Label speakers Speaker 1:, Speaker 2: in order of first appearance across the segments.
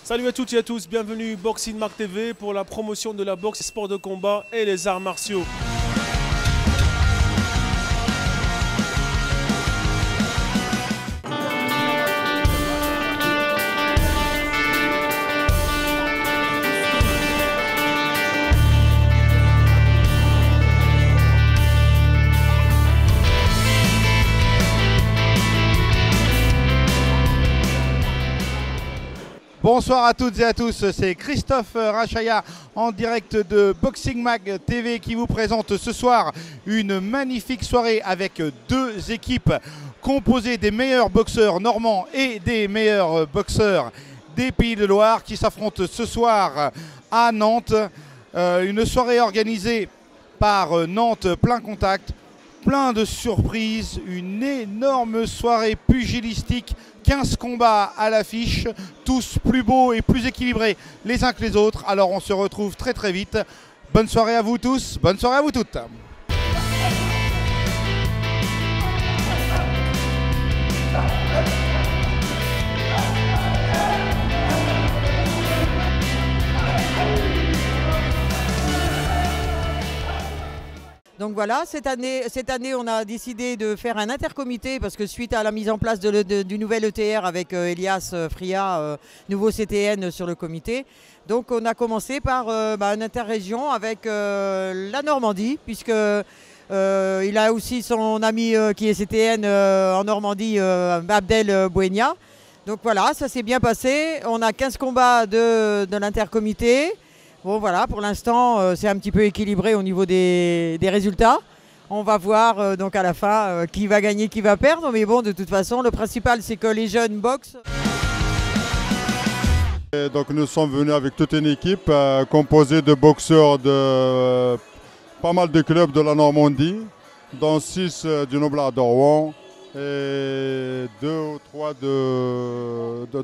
Speaker 1: Salut à toutes et à tous, bienvenue Boxing Mark TV pour la promotion de la boxe, sport de combat et les arts martiaux.
Speaker 2: Bonsoir à toutes et à tous, c'est Christophe Rachaya en direct de Boxing Mag TV qui vous présente ce soir une magnifique soirée avec deux équipes composées des meilleurs boxeurs normands et des meilleurs boxeurs des Pays de Loire qui s'affrontent ce soir à Nantes. Une soirée organisée par Nantes Plein Contact, plein de surprises, une énorme soirée pugilistique. 15 combats à l'affiche, tous plus beaux et plus équilibrés les uns que les autres. Alors on se retrouve très très vite. Bonne soirée à vous tous, bonne soirée à vous toutes.
Speaker 3: Donc voilà, cette année, on a décidé de faire un intercomité parce que suite à la mise en place du nouvel ETR avec Elias Fria, nouveau CTN sur le comité, donc on a commencé par une interrégion avec la Normandie, puisque il a aussi son ami qui est CTN en Normandie, Abdel Bouenia. Donc voilà, ça s'est bien passé. On a 15 combats de l'intercomité. Bon voilà, pour l'instant c'est un petit peu équilibré au niveau des résultats. On va voir donc à la fin qui va gagner, qui va perdre. Mais bon, de toute façon, le principal c'est que les jeunes boxent.
Speaker 4: Et donc nous sommes venus avec toute une équipe composée de boxeurs de pas mal de clubs de la Normandie, dont 6 du Noblat de Rouen et 2 ou 3 de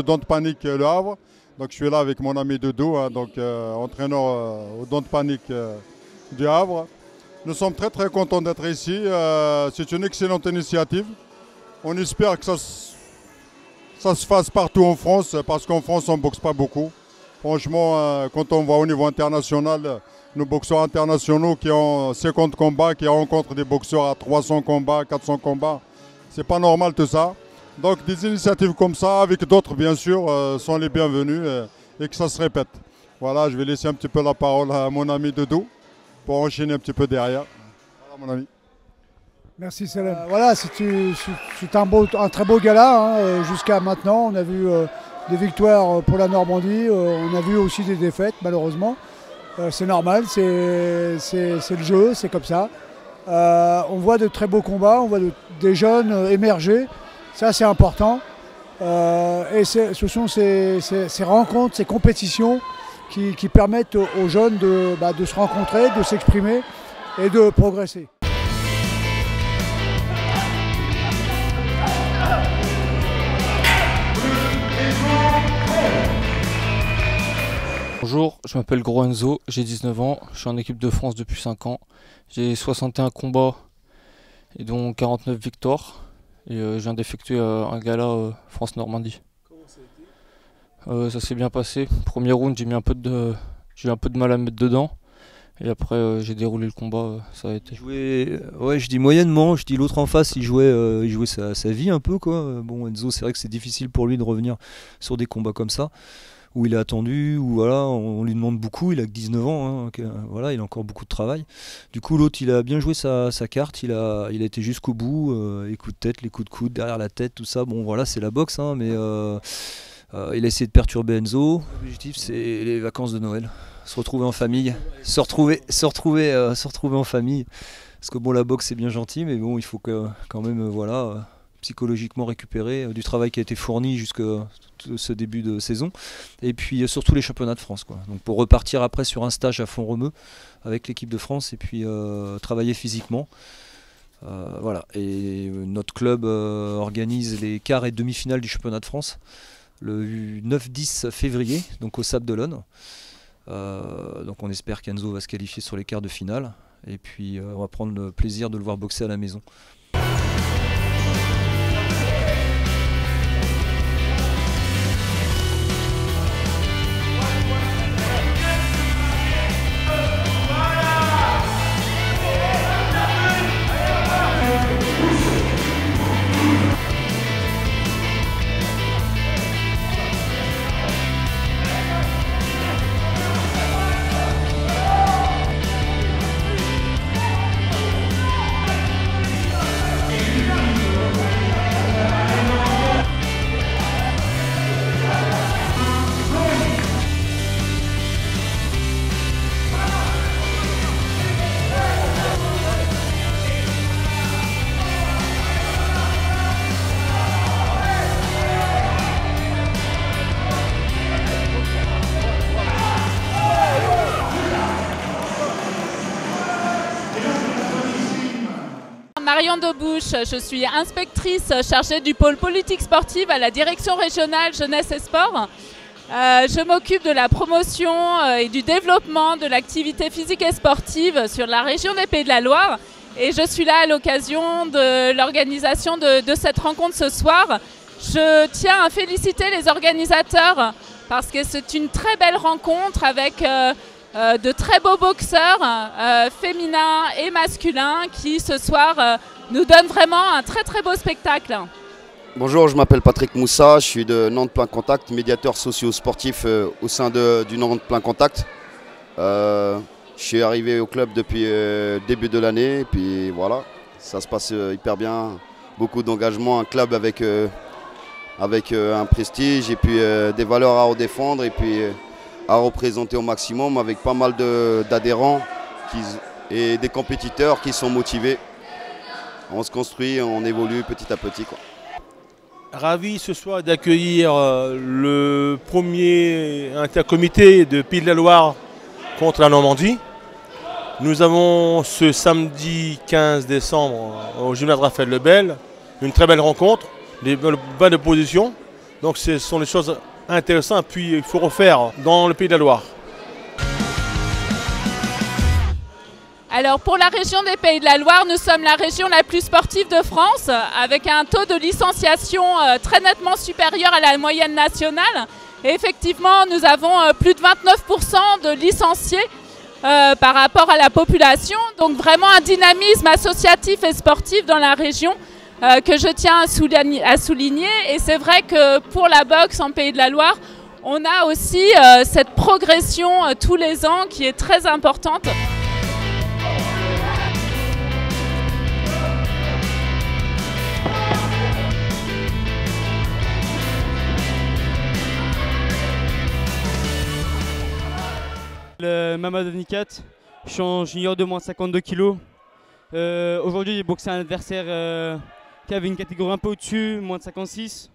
Speaker 4: Dante Panique Le Havre. Donc je suis là avec mon ami Doudou, entraîneur au Dante Panique du Havre. Nous sommes très très contents d'être ici. C'est une excellente initiative. On espère que ça se fasse partout en France, parce qu'en France on ne boxe pas beaucoup. Franchement, quand on voit au niveau international, nos boxeurs internationaux qui ont 50 combats, qui rencontrent des boxeurs à 300 combats, 400 combats, c'est pas normal tout ça. Donc des initiatives comme ça, avec d'autres bien sûr, sont les bienvenues et que ça se répète. Voilà, je vais laisser un petit peu la parole à mon ami Doudou pour enchaîner un petit peu derrière. Voilà mon ami.
Speaker 5: Merci Salem. Voilà, c'est un très beau gala hein, jusqu'à maintenant. On a vu des victoires pour la Normandie, on a vu aussi des défaites malheureusement. C'est normal, c'est le jeu, c'est comme ça. On voit de très beaux combats, on voit des jeunes émerger. Ça c'est important et ce sont ces rencontres, ces compétitions qui permettent aux jeunes de se rencontrer, de s'exprimer et de progresser.
Speaker 6: Bonjour, je m'appelle Gros Enzo, j'ai 19 ans, je suis en équipe de France depuis 5 ans. J'ai 61 combats et dont 49 victoires. Et je viens d'effectuer un gala France-Normandie.
Speaker 1: Comment ça a été ?
Speaker 6: Ça s'est bien passé. Premier round, j'ai eu un peu de mal à me mettre dedans. Et après, j'ai déroulé le combat, ça a été.
Speaker 7: Ouais, je dis moyennement. Je dis l'autre en face, il jouait sa vie un peu, quoi. Bon, Enzo, c'est vrai que c'est difficile pour lui de revenir sur des combats comme ça, où il est attendu, où voilà, on lui demande beaucoup, il a que 19 ans, hein, voilà, il a encore beaucoup de travail. Du coup l'autre il a bien joué sa carte, il a été jusqu'au bout, les coups de tête, les coups de coude, derrière la tête, tout ça, bon voilà c'est la boxe, hein, mais il a essayé de perturber Enzo. L'objectif c'est les vacances de Noël, se retrouver en famille, se retrouver en famille, parce que bon la boxe c'est bien gentil, mais bon il faut quand même voilà psychologiquement récupérer du travail qui a été fourni jusqu'à ce début de saison, et puis surtout les championnats de France, quoi. Donc pour repartir après sur un stage à Font-Romeu avec l'équipe de France et puis travailler physiquement. Voilà. Et notre club organise les quarts et demi-finales du championnat de France le 9-10 février, donc au Sable d'Olonne. Donc on espère qu'Enzo va se qualifier sur les quarts de finale, et puis on va prendre le plaisir de le voir boxer à la maison.
Speaker 8: Marion Debouche, je suis inspectrice chargée du pôle politique sportive à la direction régionale jeunesse et sport. Je m'occupe de la promotion et du développement de l'activité physique et sportive sur la région des Pays de la Loire. Et je suis là à l'occasion de l'organisation de cette rencontre ce soir. Je tiens à féliciter les organisateurs parce que c'est une très belle rencontre avec de très beaux boxeurs féminins et masculins qui ce soir nous donnent vraiment un très très beau spectacle.
Speaker 9: Bonjour, je m'appelle Patrick Moussa, je suis de Nantes Plein Contact, médiateur socio-sportif au sein du Nantes Plein Contact. Je suis arrivé au club depuis le début de l'année et puis voilà, ça se passe hyper bien. Beaucoup d'engagement, un club avec un prestige et puis des valeurs à redéfendre et puis à représenter au maximum avec pas mal d'adhérents et des compétiteurs qui sont motivés. On se construit, on évolue petit à petit, quoi.
Speaker 1: Ravi ce soir d'accueillir le premier intercomité de Pays de la Loire contre la Normandie. Nous avons ce samedi 15 décembre au gymnase Raphaël Lebel une très belle rencontre, des belles oppositions. Donc ce sont des choses intéressantes puis il faut refaire dans le Pays de la Loire.
Speaker 8: Alors pour la région des Pays de la Loire, nous sommes la région la plus sportive de France avec un taux de licenciation très nettement supérieur à la moyenne nationale. Et effectivement, nous avons plus de 29% de licenciés par rapport à la population. Donc vraiment un dynamisme associatif et sportif dans la région que je tiens à souligner. Et c'est vrai que pour la boxe en Pays de la Loire, on a aussi cette progression tous les ans qui est très importante.
Speaker 10: Le Mamadou Nikat, je suis en junior de moins de 52 kg. Aujourd'hui j'ai boxé un adversaire qui avait une catégorie un peu au-dessus, moins de 56.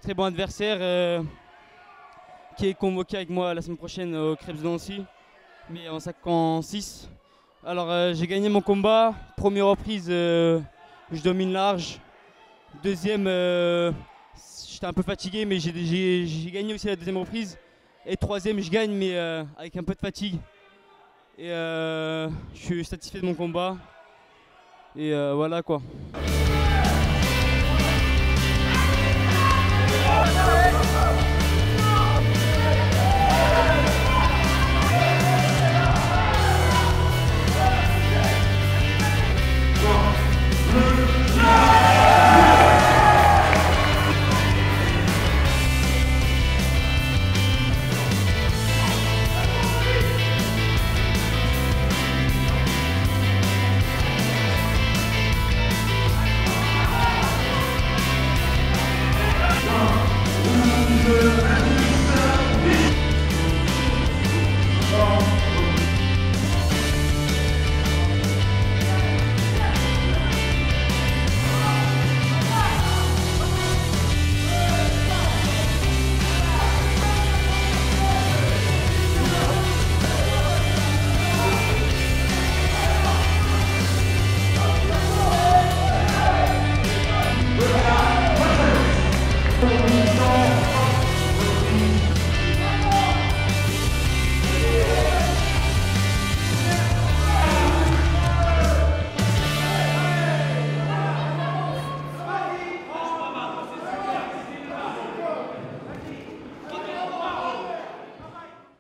Speaker 10: Très bon adversaire qui est convoqué avec moi la semaine prochaine au Krebs de Nancy, mais en 56. Alors j'ai gagné mon combat. Première reprise, je domine large. Deuxième, j'étais un peu fatigué, mais j'ai gagné aussi la deuxième reprise. Et troisième, je gagne, mais avec un peu de fatigue. Et je suis satisfait de mon combat. Et voilà quoi.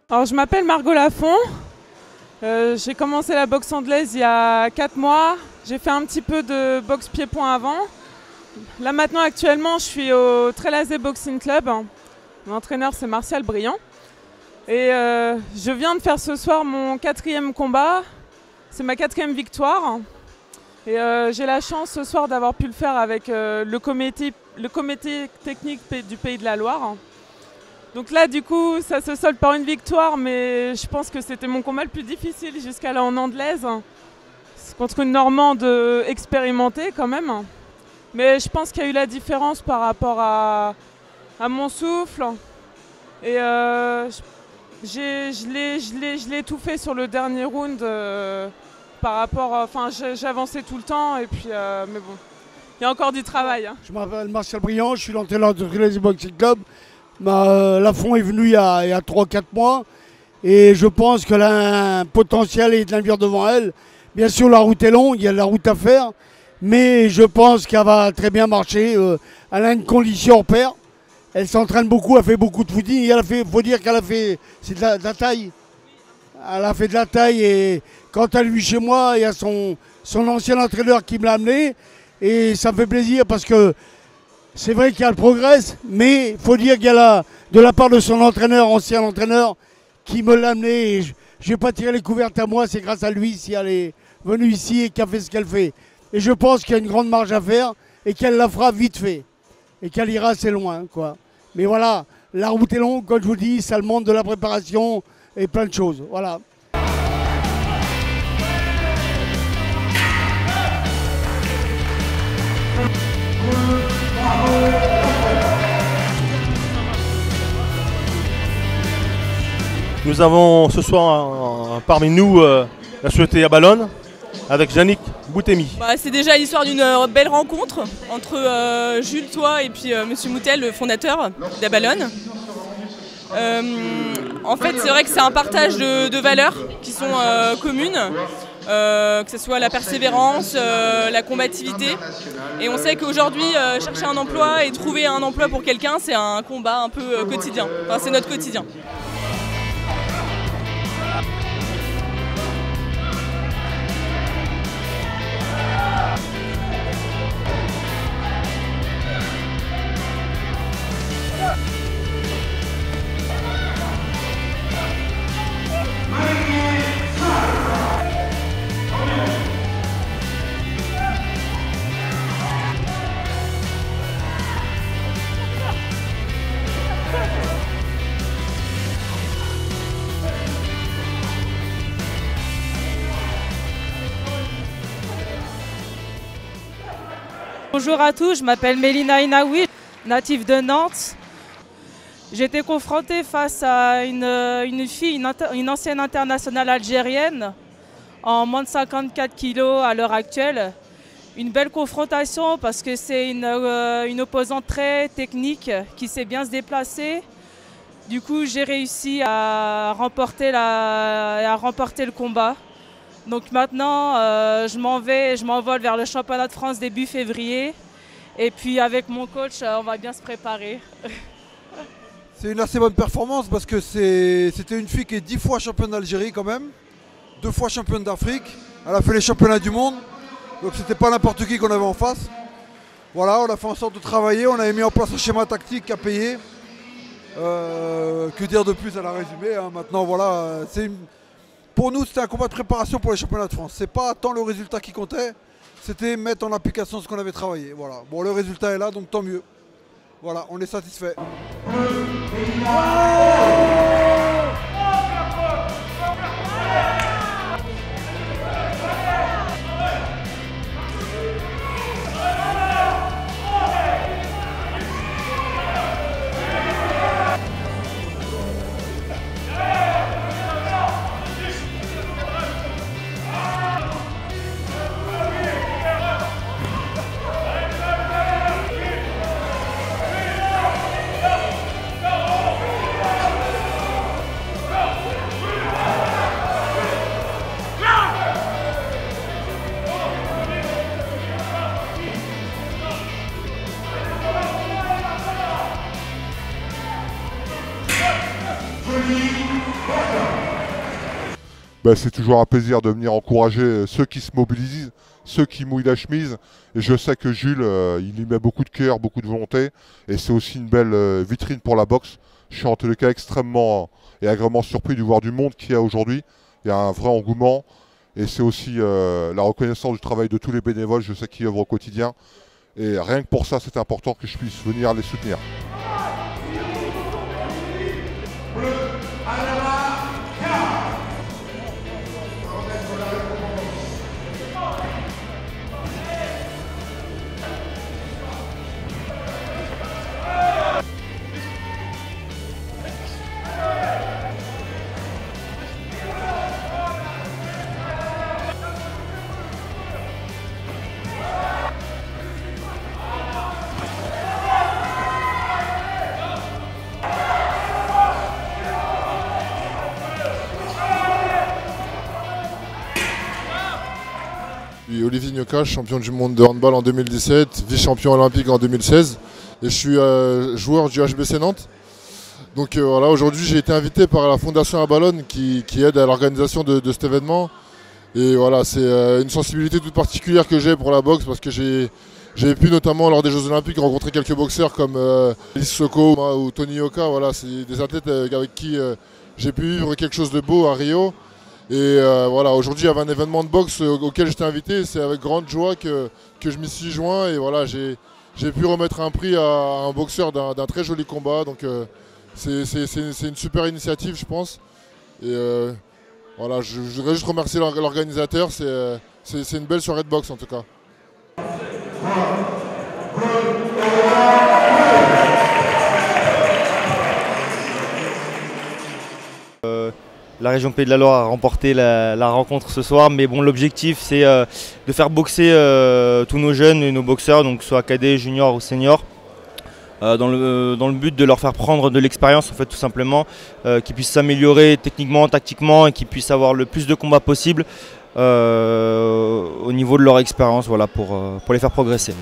Speaker 11: Alors, je m'appelle Margot Lafont, j'ai commencé la boxe anglaise il y a 4 mois, j'ai fait un petit peu de boxe pied-point avant. Là maintenant actuellement je suis au Trélazé Boxing Club, mon entraîneur c'est Martial Briand. Et je viens de faire ce soir mon 4e combat, c'est ma 4e victoire. Et j'ai la chance ce soir d'avoir pu le faire avec le comité technique du Pays de la Loire. Donc là, du coup, ça se solde par une victoire, mais je pense que c'était mon combat le plus difficile jusqu'à là en anglaise. C'est contre une Normande expérimentée quand même. Mais je pense qu'il y a eu la différence par rapport à mon souffle. Et je l'ai étouffé sur le dernier round par rapport, enfin j'avançais tout le temps et puis mais bon, il y a encore du travail. Hein.
Speaker 12: Je m'appelle Marcel Briand, je suis l'entraîneur de Rilézy Boxing Club. Lafont est venu il y a 3-4 mois et je pense qu'elle a un potentiel et de l'avenir devant elle. Bien sûr la route est longue, il y a de la route à faire, mais je pense qu'elle va très bien marcher. Elle a une condition hors pair, elle s'entraîne beaucoup, elle fait beaucoup de footing et il faut dire qu'elle a fait de la taille. Elle a fait de la taille et quand elle vit chez moi, il y a son ancien entraîneur qui me l'a amené et ça me fait plaisir parce que c'est vrai qu'elle progresse, mais il faut dire qu'il y a de la part de son entraîneur, ancien entraîneur, qui me l'a amené. Et je ne vais pas tirer les couvertes à moi, c'est grâce à lui si elle est venue ici et qu'elle fait ce qu'elle fait. Et je pense qu'il y a une grande marge à faire et qu'elle la fera vite fait. Et qu'elle ira assez loin, quoi. Mais voilà, la route est longue, comme je vous dis, ça demande de la préparation et plein de choses. Voilà.
Speaker 1: Nous avons ce soir parmi nous la société Abalone avec Yannick Boutemi.
Speaker 13: C'est déjà l'histoire d'une belle rencontre entre Jules, toi et puis Monsieur Moutel, le fondateur d'Abalone. En fait, c'est vrai que c'est un partage de valeurs qui sont communes, que ce soit la persévérance, la combativité. Et on sait qu'aujourd'hui, chercher un emploi et trouver un emploi pour quelqu'un, c'est un combat un peu quotidien. Enfin, c'est notre quotidien.
Speaker 14: Bonjour à tous, je m'appelle Mélina Inaoui, native de Nantes. J'ai été confrontée face à une fille, une ancienne internationale algérienne, en moins de 54 kilos à l'heure actuelle. Une belle confrontation parce que c'est une opposante très technique qui sait bien se déplacer. Du coup, j'ai réussi à remporter le combat. Donc maintenant, je m'envole vers le championnat de France début février. Et puis avec mon coach, on va bien se préparer.
Speaker 15: C'est une assez bonne performance parce que c'était une fille qui est 10 fois championne d'Algérie quand même, 2 fois championne d'Afrique. Elle a fait les championnats du monde. Donc c'était pas n'importe qui qu'on avait en face. Voilà, on a fait en sorte de travailler, on avait mis en place un schéma tactique à payer. Que dire de plus à la résumé, hein. Maintenant voilà, pour nous c'était un combat de préparation pour les championnats de France. C'est pas tant le résultat qui comptait, c'était mettre en application ce qu'on avait travaillé. Voilà. Bon, le résultat est là, donc tant mieux. Voilà, on est satisfait.
Speaker 16: C'est toujours un plaisir de venir encourager ceux qui se mobilisent, ceux qui mouillent la chemise. Et je sais que Jules, il y met beaucoup de cœur, beaucoup de volonté. Et c'est aussi une belle vitrine pour la boxe. Je suis en tous les cas extrêmement et agréablement surpris de voir du monde qu'il y a aujourd'hui. Il y a un vrai engouement. Et c'est aussi la reconnaissance du travail de tous les bénévoles, je sais qu'ils œuvrent au quotidien. Et rien que pour ça, c'est important que je puisse venir les soutenir.
Speaker 17: suis Olivier Nyokash, champion du monde de handball en 2017, vice-champion olympique en 2016. Et je suis joueur du HBC Nantes. Donc voilà, aujourd'hui j'ai été invité par la Fondation Abalone qui aide à l'organisation de cet événement. Et voilà, c'est une sensibilité toute particulière que j'ai pour la boxe parce que j'ai pu notamment lors des Jeux Olympiques rencontrer quelques boxeurs comme Lys Soko ou Tony Yoka. Voilà, c'est des athlètes avec qui j'ai pu vivre quelque chose de beau à Rio. Et voilà, aujourd'hui il y avait un événement de boxe auquel j'étais invité. C'est avec grande joie que je m'y suis joint. Et voilà, j'ai pu remettre un prix à un boxeur d'un très joli combat. Donc c'est une super initiative, je pense. Et voilà, je voudrais juste remercier l'organisateur. C'est une belle soirée de boxe en tout cas.
Speaker 18: La région Pays de la Loire a remporté la rencontre ce soir, mais bon, l'objectif c'est de faire boxer tous nos jeunes et nos boxeurs, donc soit cadets, juniors ou seniors, dans le but de leur faire prendre de l'expérience en fait, tout simplement, qu'ils puissent s'améliorer techniquement, tactiquement et qu'ils puissent avoir le plus de combats possible au niveau de leur expérience, voilà, pour les faire progresser.